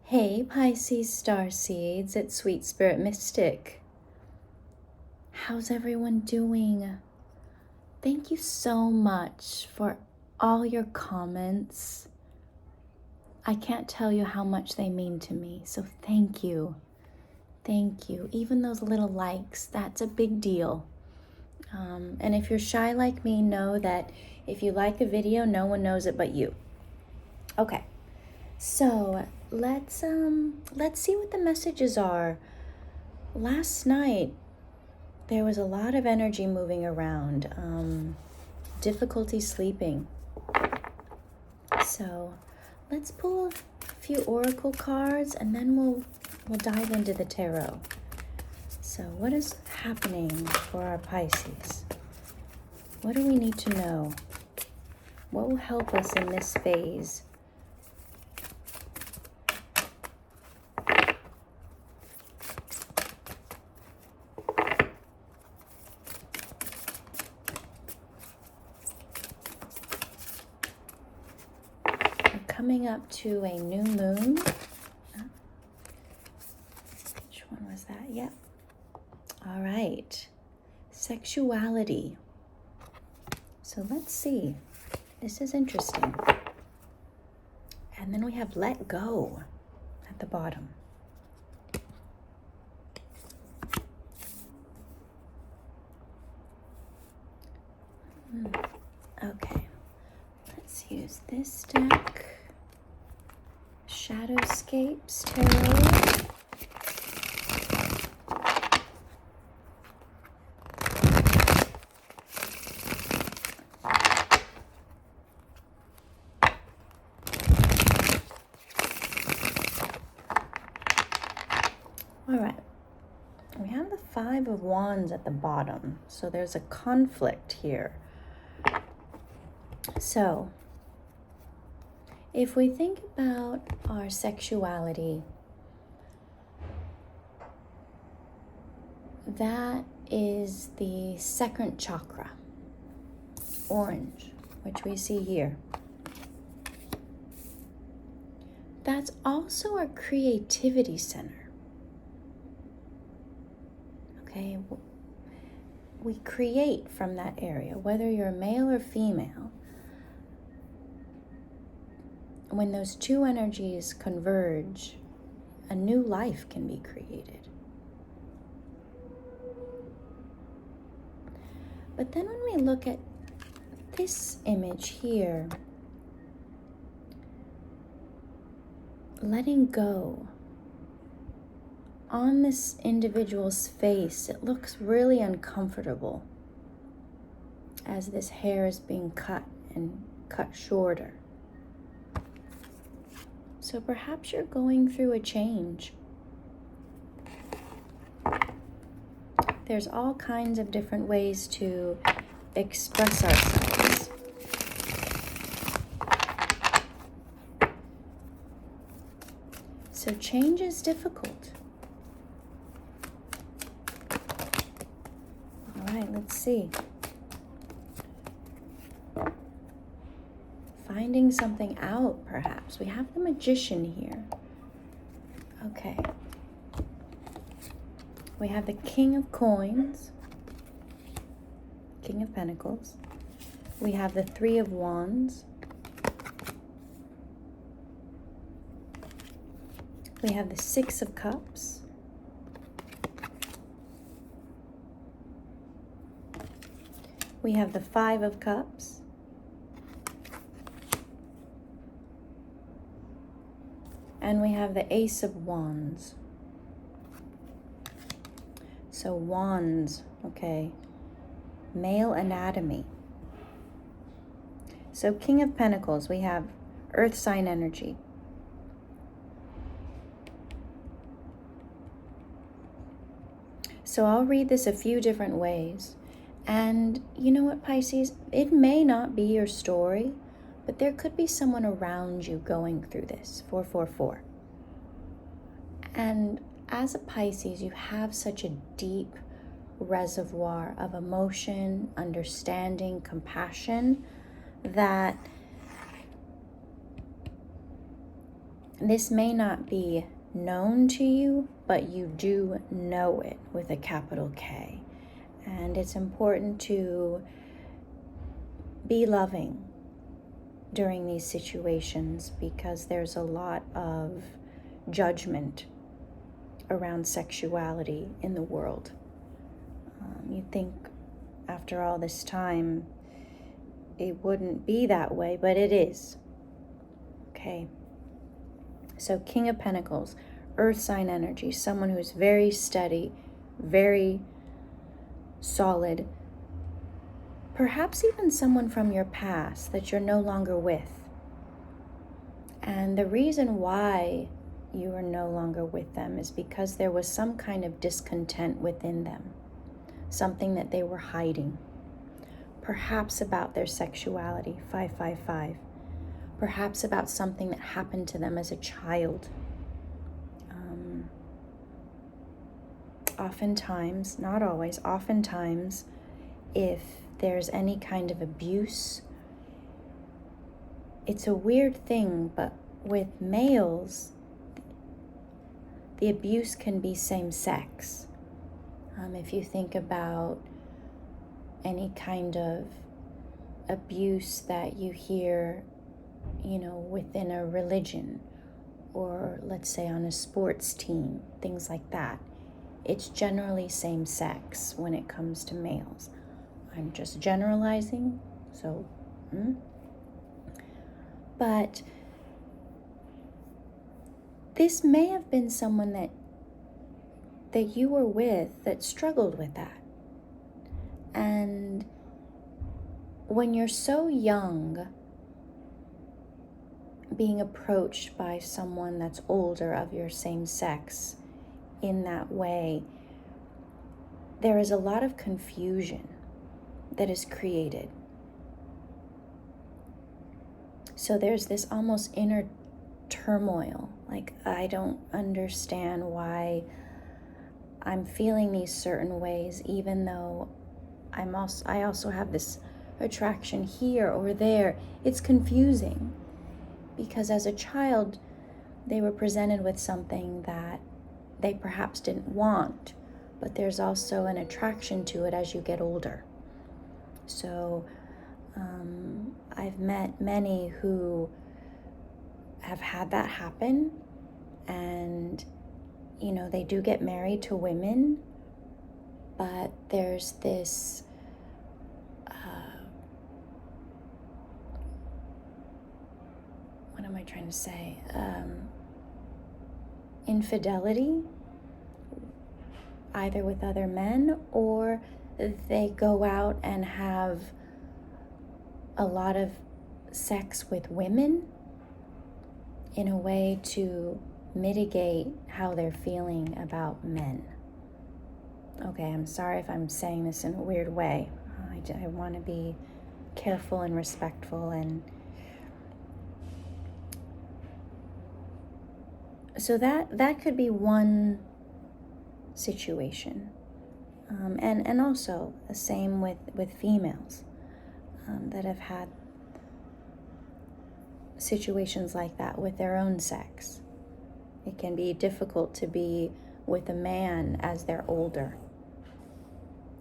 Hey Pisces starseeds, it's Sweet Spirit Mystic. How's everyone doing? Thank you so much for all your comments. I can't tell you how much they mean to me, so thank you. Thank you. Even those little likes, that's a big deal. And if you're shy like me, know that if you like a video, no one knows it but you. Okay, so let's see what the messages are. Last night, there was a lot of energy moving around, difficulty sleeping. So let's pull a few oracle cards and then we'll dive into the tarot. So what is happening for our Pisces? What do we need to know? What will help us in this phase? Coming up to a new moon. Which one was that? Yep. All right. Sexuality. So let's see. This is interesting. And then we have let go at the bottom. Okay. Let's use this deck. Shadowscapes Tarot. All right. We have the Five of Wands at the bottom, so there's a conflict here. So, if we think about our sexuality, that is the second chakra, orange, which we see here. That's also our creativity center. Okay, we create from that area, whether you're male or female. When those two energies converge, a new life can be created. But then when we look at this image here, letting go, on this individual's face, it looks really uncomfortable as this hair is being cut and cut shorter. So perhaps you're going through a change. There's all kinds of different ways to express ourselves. So change is difficult. All right, let's see. Finding something out, perhaps. We have the Magician here. Okay. We have the King of Coins, King of Pentacles. We have the Three of Wands. We have the Six of Cups. We have the Five of Cups. And we have the Ace of Wands. So wands, okay. Male anatomy. So King of Pentacles, we have earth sign energy. So I'll read this a few different ways. And you know what, Pisces? It may not be your story, but there could be someone around you going through this. 444. And as a Pisces, you have such a deep reservoir of emotion, understanding, compassion, that This may not be known to you, but you do know it with a capital K. And it's important to be loving during these situations because there's a lot of judgment around sexuality in the world. You'd think after all this time it wouldn't be that way, but it is. Okay. So King of Pentacles, Earth sign energy, someone who's very steady, very solid, perhaps even someone from your past that you're no longer with. And the reason why you are no longer with them is because there was some kind of discontent within them, something that they were hiding, perhaps about their sexuality, 555, perhaps about something that happened to them as a child. Oftentimes, not always, oftentimes, if there's any kind of abuse, it's a weird thing, but with males, the abuse can be same sex. If you think about any kind of abuse that you hear, within a religion, or let's say on a sports team, things like that, it's generally same sex when it comes to males. I'm just generalizing, so, But this may have been someone that you were with that struggled with that. And when you're so young, being approached by someone that's older of your same sex in that way, there is a lot of confusion that is created. So there's this almost inner turmoil, like I don't understand why I'm feeling these certain ways, even though I also have this attraction here or there. It's confusing because as a child they were presented with something that they perhaps didn't want, but there's also an attraction to it as you get older. So I've met many who have had that happen, and they do get married to women, but there's this what am I trying to say? Infidelity, either with other men, or they go out and have a lot of sex with women in a way to mitigate how they're feeling about men. Okay, I'm sorry if I'm saying this in a weird way. I want to be careful and respectful, and so that could be one situation. And also the same with females that have had situations like that with their own sex. It can be difficult to be with a man as they're older.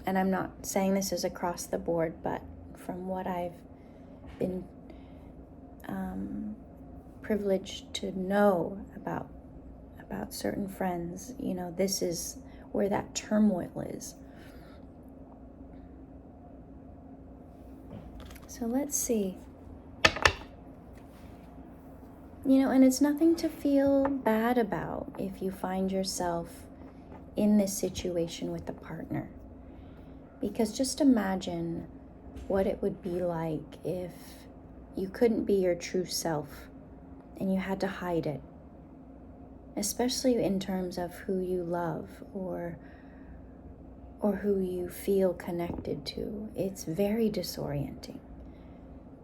And I'm not saying this is across the board, but from what I've been privileged to know about certain friends, this is where that turmoil is. So let's see. And it's nothing to feel bad about if you find yourself in this situation with a partner. Because just imagine what it would be like if you couldn't be your true self and you had to hide it, especially in terms of who you love or who you feel connected to. It's very disorienting.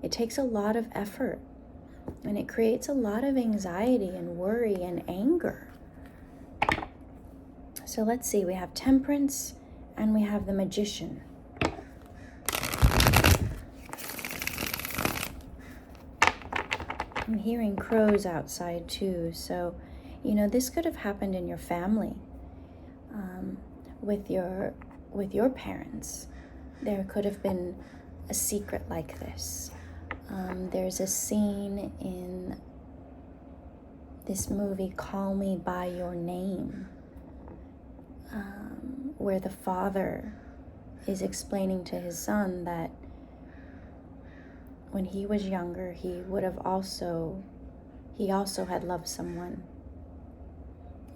It takes a lot of effort, and it creates a lot of anxiety and worry and anger. So let's see, we have Temperance and we have the Magician. I'm hearing crows outside too, so this could have happened in your family, with your parents. There could have been a secret like this. There's a scene in this movie, Call Me by Your Name, where the father is explaining to his son that when he was younger, he also had loved someone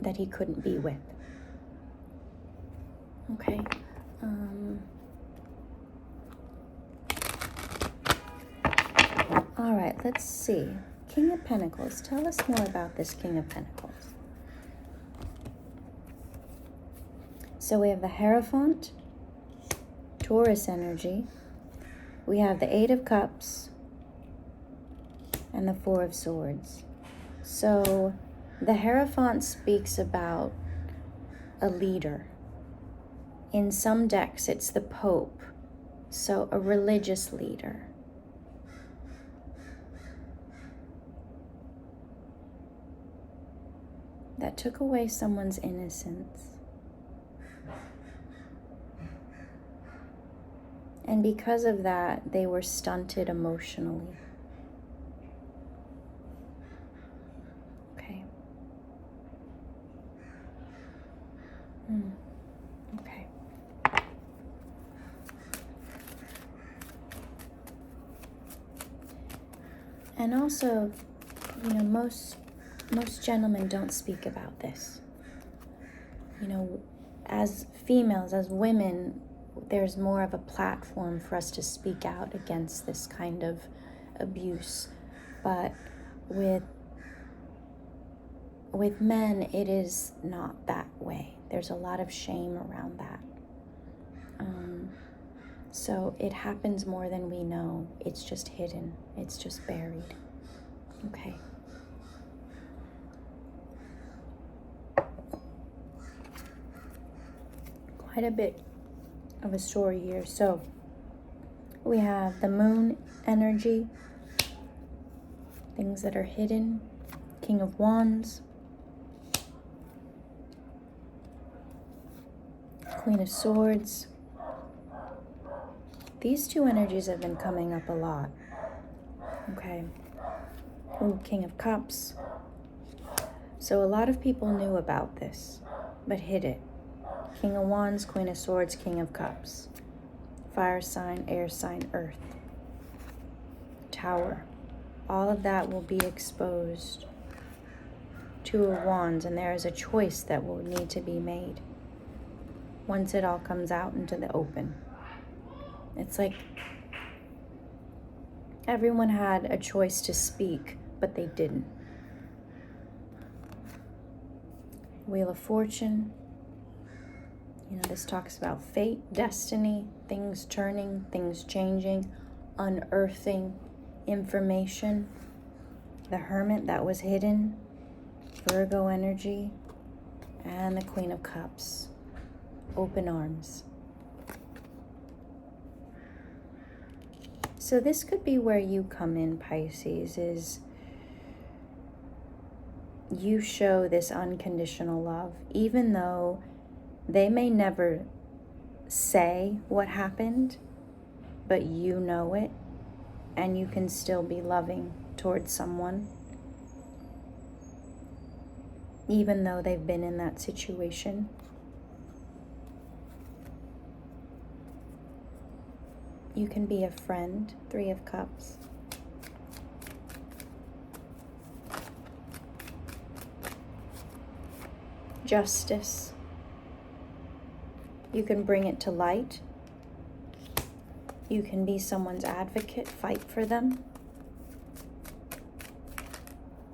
that he couldn't be with. Okay. All right, let's see. King of Pentacles. Tell us more about this King of Pentacles. So we have the Hierophant, Taurus energy. We have the Eight of Cups and the Four of Swords. So the Hierophant speaks about a leader. In some decks, it's the Pope, so a religious leader. That took away someone's innocence. And because of that, they were stunted emotionally. Okay. Okay. And also, most gentlemen don't speak about this. As females, as women, there's more of a platform for us to speak out against this kind of abuse. But with men, it is not that way. There's a lot of shame around that. So it happens more than we know. It's just hidden. It's just buried. Okay. Quite a bit of a story here. So we have the Moon energy, things that are hidden, King of Wands, Queen of Swords. These two energies have been coming up a lot. Okay. Ooh, King of Cups. So a lot of people knew about this, but hid it. King of Wands, Queen of Swords, King of Cups. Fire sign, air sign, earth. Tower. All of that will be exposed. Two of Wands, and there is a choice that will need to be made once it all comes out into the open. It's like everyone had a choice to speak, but they didn't. Wheel of Fortune. This talks about fate, destiny, things turning, things changing, unearthing information. The Hermit, that was hidden. Virgo energy. And the Queen of Cups. Open arms. So this could be where you come in, Pisces, is you show this unconditional love, even though they may never say what happened, but you know it, and you can still be loving towards someone, even though they've been in that situation. You can be a friend, Three of Cups. Justice. You can bring it to light. You can be someone's advocate, fight for them.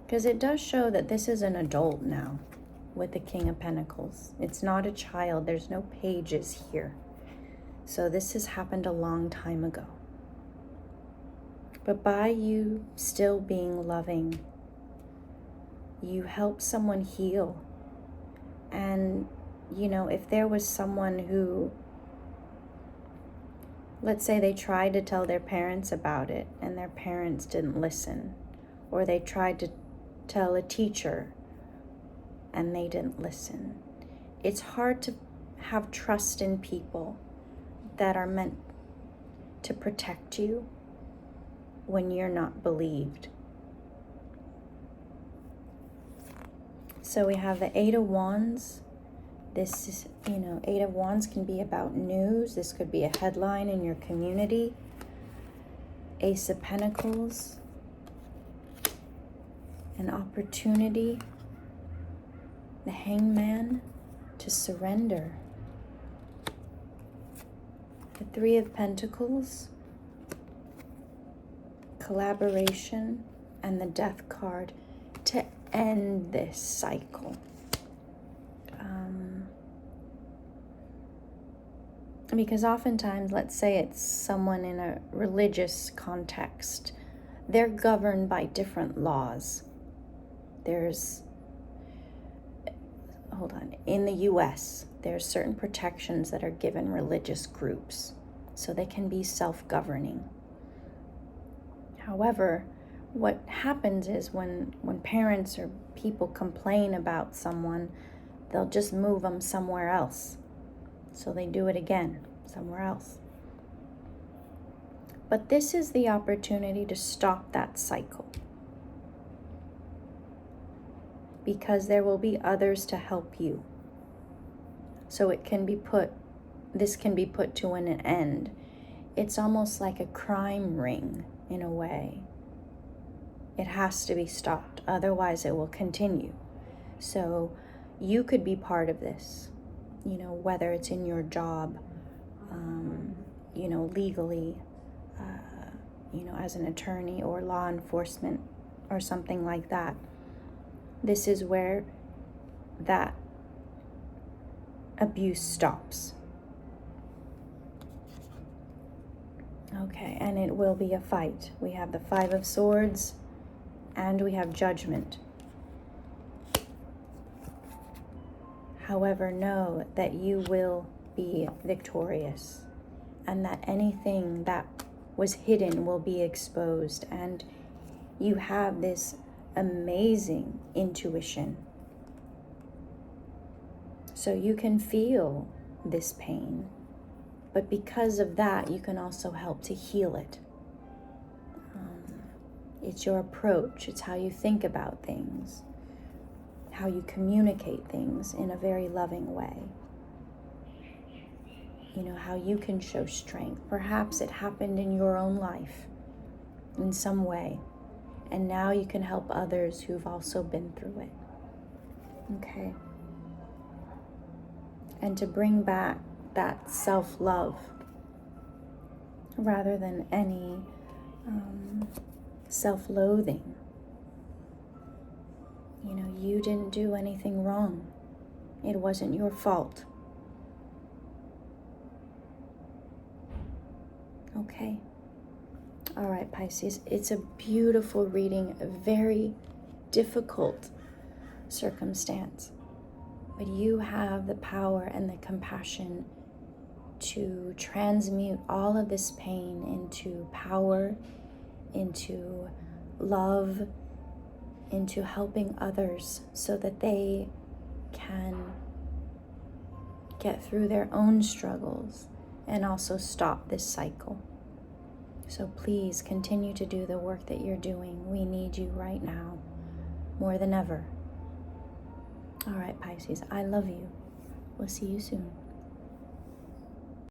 Because it does show that this is an adult now with the King of Pentacles. It's not a child. There's no pages here. So this has happened a long time ago. But by you still being loving, you help someone heal. And, if there was someone who, let's say they tried to tell their parents about it and their parents didn't listen, or they tried to tell a teacher and they didn't listen. It's hard to have trust in people that are meant to protect you when you're not believed. So we have the Eight of Wands. This is, Eight of Wands can be about news. This could be a headline in your community. Ace of Pentacles, an opportunity. The Hangman, to surrender. The Three of Pentacles, collaboration, and the Death card, to end this cycle. Because oftentimes, let's say it's someone in a religious context, they're governed by different laws. In the US, there's certain protections that are given religious groups, so they can be self-governing. However, what happens is when parents or people complain about someone, they'll just move them somewhere else. So they do it again, somewhere else. But this is the opportunity to stop that cycle, because there will be others to help you. So this can be put to an end. It's almost like a crime ring in a way. It has to be stopped, otherwise it will continue. So you could be part of this, whether it's in your job, legally, as an attorney or law enforcement or something like that. This is where that abuse stops. Okay, and it will be a fight. We have the Five of Swords and we have Judgment. However, know that you will be victorious, and that anything that was hidden will be exposed, and you have this amazing intuition. So you can feel this pain, but because of that, you can also help to heal it. It's your approach. It's how you think about things, how you communicate things in a very loving way. How you can show strength. Perhaps it happened in your own life in some way, and now you can help others who've also been through it. Okay. And to bring back that self-love rather than any self-loathing. You didn't do anything wrong. It wasn't your fault. Okay. All right, Pisces. It's a beautiful reading, a very difficult circumstance. But you have the power and the compassion to transmute all of this pain into power, into love, into helping others so that they can get through their own struggles and also stop this cycle. So please continue to do the work that you're doing. We need you right now, more than ever. All right, Pisces, I love you. We'll see you soon.